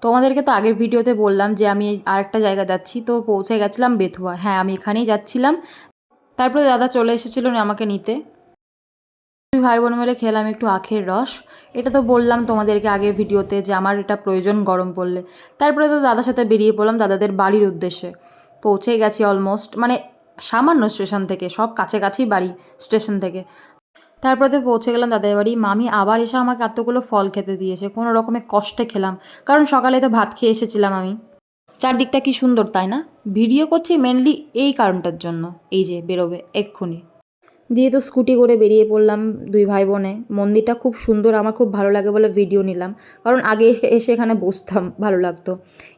তোমাদেরকে তো আগের ভিডিওতে বললাম যে আমি আরেকটা জায়গা যাচ্ছি, তো পৌঁছে গেছিলাম বেথুয়া। হ্যাঁ, আমি এখানেই যাচ্ছিলাম। তারপরে দাদা চলে এসেছিল আমাকে নিতে। দুই ভাই বোন মিলে খেলাম একটু আখের রস। এটা তো বললাম তোমাদেরকে আগের ভিডিওতে যে আমার এটা প্রয়োজন গরম পড়লে। তারপরে তো দাদার সাথে বেরিয়ে পড়লাম দাদাদের বাড়ির উদ্দেশ্যে। পৌঁছে গেছি অলমোস্ট, মানে সামান্য স্টেশন থেকে, সব কাছাকাছি বাড়ি স্টেশন থেকে। তারপরে তো পৌঁছে গেলাম দাদার বাড়ি। মামি আবার এসে আমাকে এতগুলো ফল খেতে দিয়েছে, কোনো রকমে কষ্টে খেলাম, কারণ সকালে তো ভাত খেয়ে এসেছিলাম আমি। চারদিকটা কি সুন্দর তাই না? ভিডিও করছি মেনলি এই কারণটার জন্য। এই যে বেরোবে এক্ষুনি। দিয়ে তো স্কুটি করে বেরিয়ে পড়লাম দুই ভাই বোনে। মন্দিরটা খুব সুন্দর, আমার খুব ভালো লাগে বলে ভিডিও নিলাম, কারণ আগে এসে এখানে বসতাম, ভালো লাগতো।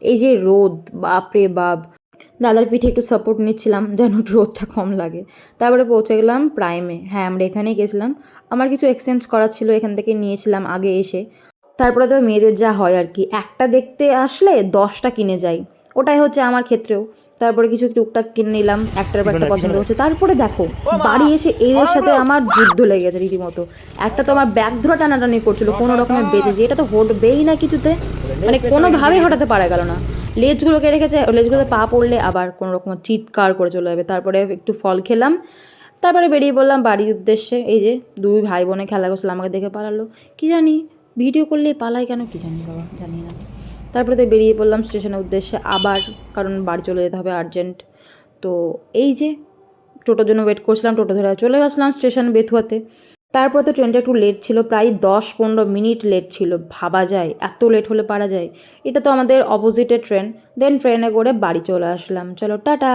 এই যে রোদ, বাপ রে বাপ। দাদার পিঠে একটু সাপোর্ট নিচ্ছিলাম যেন রোদটা কম লাগে। তারপরে পৌঁছে গেলাম প্রাইমে। হ্যাঁ, আমরা এখানেই গেছিলাম। আমার কিছু এক্সচেঞ্জ করার ছিল, এখান থেকে নিয়েছিলাম আগে এসে। তারপরে তো মেয়েদের যা হয় আর কি, একটা দেখতে আসলে 10টা কিনে যাই, ওটাই হচ্ছে আমার ক্ষেত্রেও। তারপরে কিছু টুকটাক কিনে নিলাম, একটার পর একটা পছন্দ হচ্ছে। তারপরে দেখো বাড়ি এসে এদের সাথে আমার যুদ্ধ লেগে গেছে রীতিমতো। একটা তো আমার ব্যাগ ধরে টানাটানি করছিল, কোনো রকমে বেঁচেছে। এটা তো হটবেই না কিছুতে, মানে কোনোভাবেই হটাতে পারা গেল না। লেজগুলোকে রেখেছে, লেজগুলোতে পা পড়লে আবার কোনো রকম চিৎকার করে চলে যাবে। তারপরে একটু ফল খেলাম, তারপরে বেরিয়ে পড়লাম বাড়ির উদ্দেশ্যে। এই যে দুই ভাই বোনে খেলা করছিল, আমাকে দেখে পালালো। কি জানি ভিডিও করলে পালায় কেন, কি জানি বাবা, জানি না। তারপরে তো বেরিয়ে পড়লাম স্টেশনের উদ্দেশ্যে আবার, কারণ বাড়ি চলে যেতে হবে আর্জেন্ট। তো এই যে টোটোর জন্য ওয়েট করছিলাম, টোটো ধরে চলে আসলাম স্টেশন বেথুয়াতে। তারপর তো ট্রেনটা একটু লেট ছিল, প্রায় 10-15 মিনিট লেট ছিল। ভাবা যায় এত লেট হলে পারা যায়? এটা তো আমাদের অপোজিটে ট্রেন। দেন ট্রেনে করে বাড়ি চলে আসলাম। চলো টাটা।